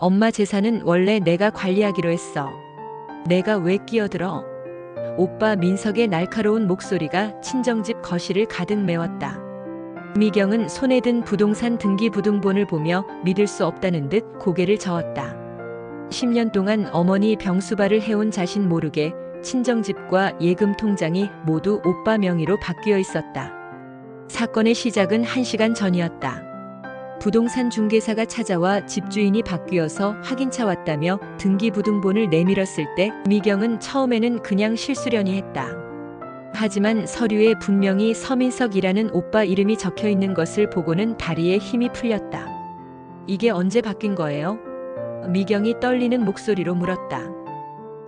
엄마 재산은 원래 내가 관리하기로 했어. 내가 왜 끼어들어? 오빠 민석의 날카로운 목소리가 친정집 거실을 가득 메웠다. 미경은 손에 든 부동산 등기부등본을 보며 믿을 수 없다는 듯 고개를 저었다. 10년 동안 어머니 병수발을 해온 자신 모르게 친정집과 예금 통장이 모두 오빠 명의로 바뀌어 있었다. 사건의 시작은 1시간 전이었다. 부동산 중개사가 찾아와 집주인이 바뀌어서 확인차 왔다며 등기부등본을 내밀었을 때 미경은 처음에는 그냥 실수려니 했다. 하지만 서류에 분명히 서민석이라는 오빠 이름이 적혀 있는 것을 보고는 다리에 힘이 풀렸다. 이게 언제 바뀐 거예요? 미경이 떨리는 목소리로 물었다.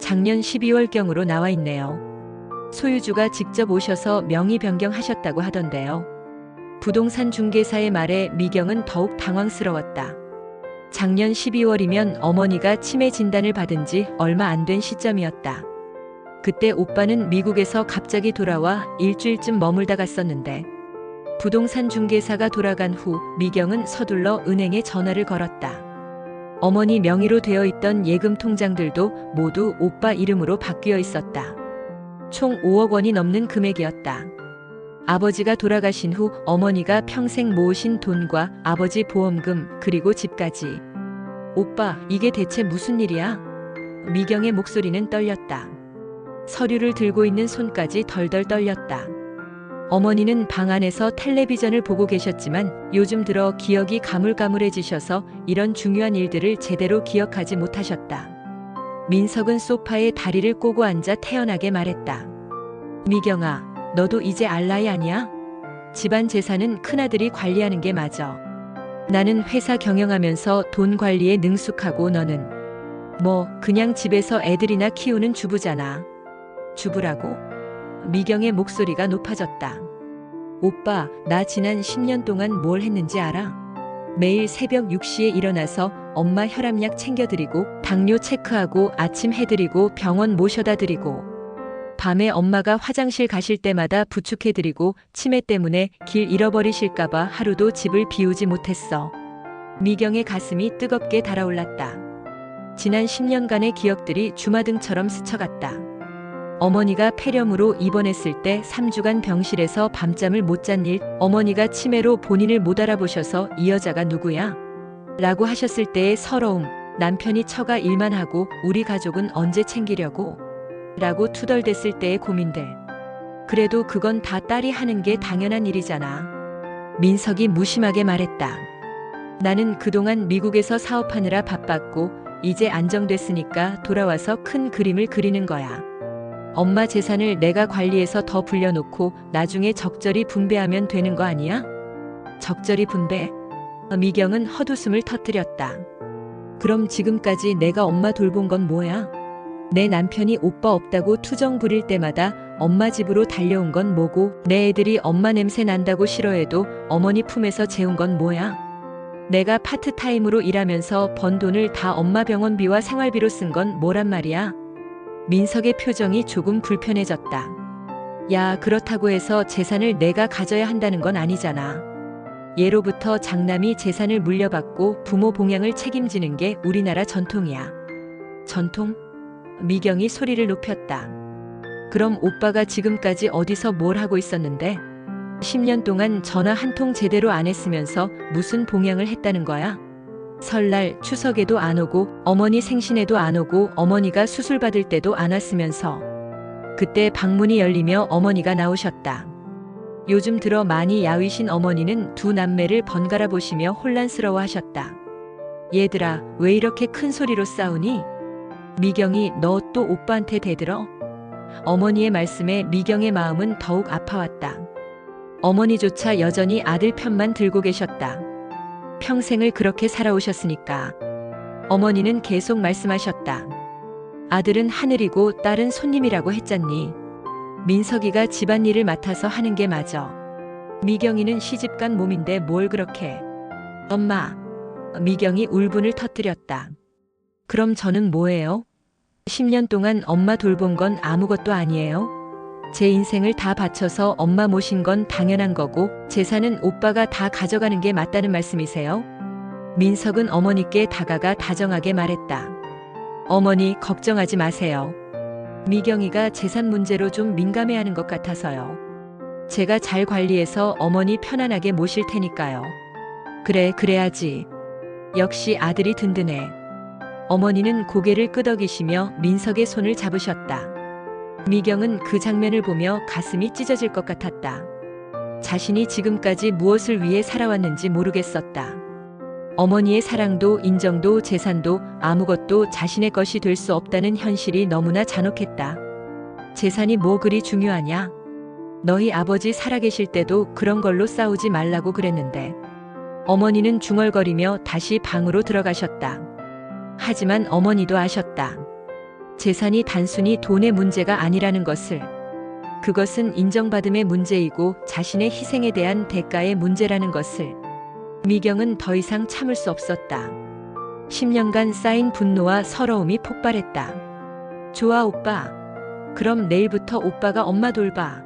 작년 12월경으로 나와 있네요. 소유주가 직접 오셔서 명의 변경하셨다고 하던데요. 부동산 중개사의 말에 미경은 더욱 당황스러웠다. 작년 12월이면 어머니가 치매 진단을 받은 지 얼마 안 된 시점이었다. 그때 오빠는 미국에서 갑자기 돌아와 일주일쯤 머물다 갔었는데 부동산 중개사가 돌아간 후 미경은 서둘러 은행에 전화를 걸었다. 어머니 명의로 되어 있던 예금 통장들도 모두 오빠 이름으로 바뀌어 있었다. 총 5억 원이 넘는 금액이었다. 아버지가 돌아가신 후 어머니가 평생 모으신 돈과 아버지 보험금 그리고 집까지. 오빠, 이게 대체 무슨 일이야? 미경의 목소리는 떨렸다. 서류를 들고 있는 손까지 덜덜 떨렸다. 어머니는 방 안에서 텔레비전을 보고 계셨지만 요즘 들어 기억이 가물가물해지셔서 이런 중요한 일들을 제대로 기억하지 못하셨다. 민석은 소파에 다리를 꼬고 앉아 태연하게 말했다. 미경아, 너도 이제 알 나이 아니야? 집안 재산은 큰아들이 관리하는 게 맞아. 나는 회사 경영하면서 돈 관리에 능숙하고 너는 뭐 그냥 집에서 애들이나 키우는 주부잖아. 주부라고? 미경의 목소리가 높아졌다. 오빠, 나 지난 10년 동안 뭘 했는지 알아? 매일 새벽 6시에 일어나서 엄마 혈압약 챙겨드리고 당뇨 체크하고 아침 해드리고 병원 모셔다 드리고 밤에 엄마가 화장실 가실 때마다 부축해드리고 치매 때문에 길 잃어버리실까봐 하루도 집을 비우지 못했어. 미경의 가슴이 뜨겁게 달아올랐다. 지난 10년간의 기억들이 주마등처럼 스쳐갔다. 어머니가 폐렴으로 입원했을 때 3주간 병실에서 밤잠을 못 잔 일, 어머니가 치매로 본인을 못 알아보셔서 이 여자가 누구야? 라고 하셨을 때의 서러움, 남편이 처가 일만 하고 우리 가족은 언제 챙기려고? 라고 투덜댔을 때의 고민들. 그래도 그건 다 딸이 하는 게 당연한 일이잖아. 민석이 무심하게 말했다. 나는 그동안 미국에서 사업하느라 바빴고 이제 안정됐으니까 돌아와서 큰 그림을 그리는 거야. 엄마 재산을 내가 관리해서 더 불려놓고 나중에 적절히 분배하면 되는 거 아니야? 적절히 분배? 미경은 헛웃음을 터뜨렸다. 그럼 지금까지 내가 엄마 돌본 건 뭐야? 내 남편이 오빠 없다고 투정 부릴 때마다 엄마 집으로 달려온 건 뭐고 내 애들이 엄마 냄새 난다고 싫어해도 어머니 품에서 재운 건 뭐야? 내가 파트타임으로 일하면서 번 돈을 다 엄마 병원비와 생활비로 쓴 건 뭐란 말이야? 민석의 표정이 조금 불편해졌다. 야, 그렇다고 해서 재산을 내가 가져야 한다는 건 아니잖아. 예로부터 장남이 재산을 물려받고 부모 봉양을 책임지는 게 우리나라 전통이야. 전통? 미경이 소리를 높였다. 그럼 오빠가 지금까지 어디서 뭘 하고 있었는데? 10년 동안 전화 한 통 제대로 안 했으면서 무슨 봉양을 했다는 거야? 설날, 추석에도 안 오고 어머니 생신에도 안 오고 어머니가 수술 받을 때도 안 왔으면서. 그때 방문이 열리며 어머니가 나오셨다. 요즘 들어 많이 야위신 어머니는 두 남매를 번갈아 보시며 혼란스러워 하셨다. 얘들아, 왜 이렇게 큰 소리로 싸우니? 미경이 너 또 오빠한테 대들어? 어머니의 말씀에 미경의 마음은 더욱 아파왔다. 어머니조차 여전히 아들 편만 들고 계셨다. 평생을 그렇게 살아오셨으니까. 어머니는 계속 말씀하셨다. 아들은 하늘이고 딸은 손님이라고 했잖니. 민석이가 집안일을 맡아서 하는 게 맞아. 미경이는 시집간 몸인데 뭘 그렇게. 엄마. 미경이 울분을 터뜨렸다. 그럼 저는 뭐예요? 10년 동안 엄마 돌본 건 아무것도 아니에요? 제 인생을 다 바쳐서 엄마 모신 건 당연한 거고 재산은 오빠가 다 가져가는 게 맞다는 말씀이세요? 민석은 어머니께 다가가 다정하게 말했다. 어머니, 걱정하지 마세요. 미경이가 재산 문제로 좀 민감해하는 것 같아서요. 제가 잘 관리해서 어머니 편안하게 모실 테니까요. 그래, 그래야지. 역시 아들이 든든해. 어머니는 고개를 끄덕이시며 민석의 손을 잡으셨다. 미경은 그 장면을 보며 가슴이 찢어질 것 같았다. 자신이 지금까지 무엇을 위해 살아왔는지 모르겠었다. 어머니의 사랑도 인정도 재산도 아무것도 자신의 것이 될 수 없다는 현실이 너무나 잔혹했다. 재산이 뭐 그리 중요하냐? 너희 아버지 살아계실 때도 그런 걸로 싸우지 말라고 그랬는데. 어머니는 중얼거리며 다시 방으로 들어가셨다. 하지만 어머니도 아셨다. 재산이 단순히 돈의 문제가 아니라는 것을. 그것은 인정받음의 문제이고 자신의 희생에 대한 대가의 문제라는 것을. 미경은 더 이상 참을 수 없었다. 10년간 쌓인 분노와 서러움이 폭발했다. 좋아, 오빠. 그럼 내일부터 오빠가 엄마 돌봐.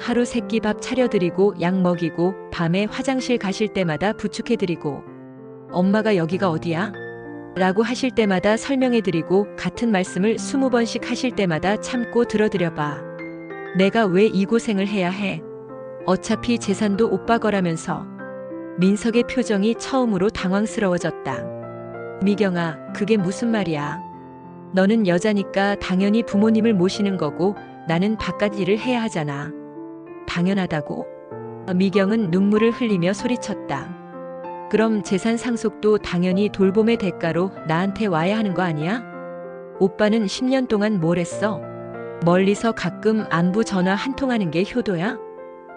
하루 세끼 밥 차려드리고 약 먹이고 밤에 화장실 가실 때마다 부축해드리고 엄마가 여기가 어디야? 라고 하실 때마다 설명해드리고 같은 말씀을 20번씩 하실 때마다 참고 들어드려봐. 내가 왜 이 고생을 해야 해? 어차피 재산도 오빠 거라면서. 민석의 표정이 처음으로 당황스러워졌다. 미경아, 그게 무슨 말이야? 너는 여자니까 당연히 부모님을 모시는 거고 나는 바깥 일을 해야 하잖아. 당연하다고? 미경은 눈물을 흘리며 소리쳤다. 그럼 재산 상속도 당연히 돌봄의 대가로 나한테 와야 하는 거 아니야? 오빠는 10년 동안 뭘 했어? 멀리서 가끔 안부 전화 한 통하는 게 효도야?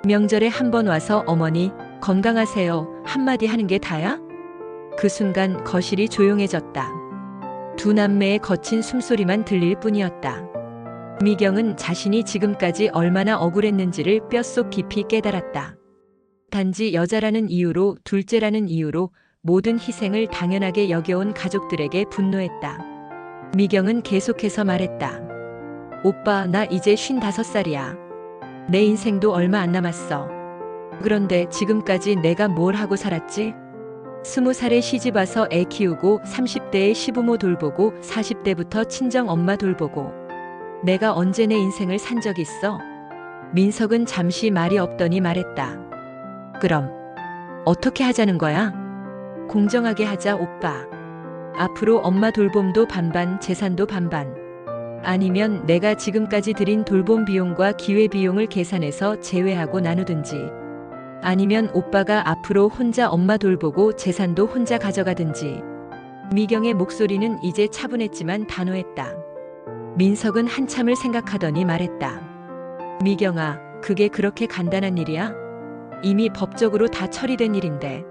명절에 한 번 와서 어머니 건강하세요 한마디 하는 게 다야? 그 순간 거실이 조용해졌다. 두 남매의 거친 숨소리만 들릴 뿐이었다. 미경은 자신이 지금까지 얼마나 억울했는지를 뼛속 깊이 깨달았다. 단지 여자라는 이유로, 둘째라는 이유로 모든 희생을 당연하게 여겨온 가족들에게 분노했다. 미경은 계속해서 말했다. 오빠, 나 이제 55살이야. 내 인생도 얼마 안 남았어. 그런데 지금까지 내가 뭘 하고 살았지? 20살에 시집 와서 애 키우고 30대에 시부모 돌보고 40대부터 친정 엄마 돌보고 내가 언제 내 인생을 산 적 있어? 민석은 잠시 말이 없더니 말했다. 그럼 어떻게 하자는 거야? 공정하게 하자, 오빠. 앞으로 엄마 돌봄도 반반, 재산도 반반. 아니면 내가 지금까지 들인 돌봄 비용과 기회 비용을 계산해서 제외하고 나누든지. 아니면 오빠가 앞으로 혼자 엄마 돌보고 재산도 혼자 가져가든지. 미경의 목소리는 이제 차분했지만 단호했다. 민석은 한참을 생각하더니 말했다. 미경아, 그게 그렇게 간단한 일이야? 이미 법적으로 다 처리된 일인데.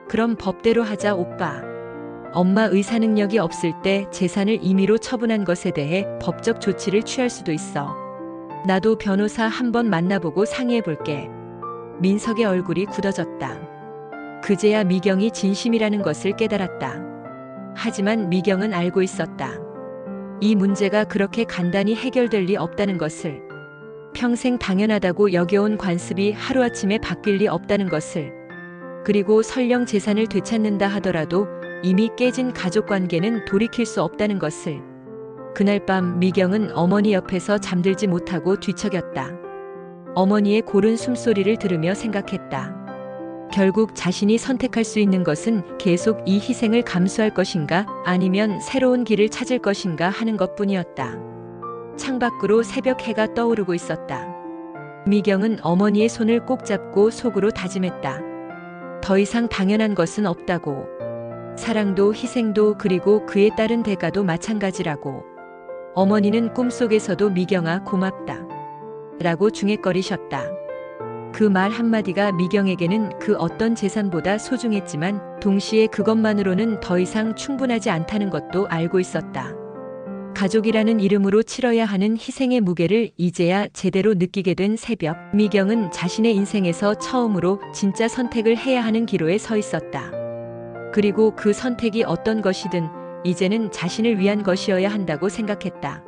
그럼 법대로 하자, 오빠. 엄마 의사 능력이 없을 때 재산을 임의로 처분한 것에 대해 법적 조치를 취할 수도 있어. 나도 변호사 한번 만나보고 상의해볼게. 민석의 얼굴이 굳어졌다. 그제야 미경이 진심이라는 것을 깨달았다. 하지만 미경은 알고 있었다. 이 문제가 그렇게 간단히 해결될 리 없다는 것을. 평생 당연하다고 여겨온 관습이 하루아침에 바뀔 리 없다는 것을. 그리고 설령 재산을 되찾는다 하더라도 이미 깨진 가족관계는 돌이킬 수 없다는 것을. 그날 밤 미경은 어머니 옆에서 잠들지 못하고 뒤척였다. 어머니의 고른 숨소리를 들으며 생각했다. 결국 자신이 선택할 수 있는 것은 계속 이 희생을 감수할 것인가 아니면 새로운 길을 찾을 것인가 하는 것뿐이었다. 창밖으로 새벽 해가 떠오르고 있었다. 미경은 어머니의 손을 꼭 잡고 속으로 다짐했다. 더 이상 당연한 것은 없다고. 사랑도 희생도 그리고 그에 따른 대가도 마찬가지라고. 어머니는 꿈속에서도 미경아 고맙다 라고 중얼거리셨다. 그 말 한마디가 미경에게는 그 어떤 재산보다 소중했지만 동시에 그것만으로는 더 이상 충분하지 않다는 것도 알고 있었다. 가족이라는 이름으로 치러야 하는 희생의 무게를 이제야 제대로 느끼게 된 새벽, 미경은 자신의 인생에서 처음으로 진짜 선택을 해야 하는 기로에 서 있었다. 그리고 그 선택이 어떤 것이든 이제는 자신을 위한 것이어야 한다고 생각했다.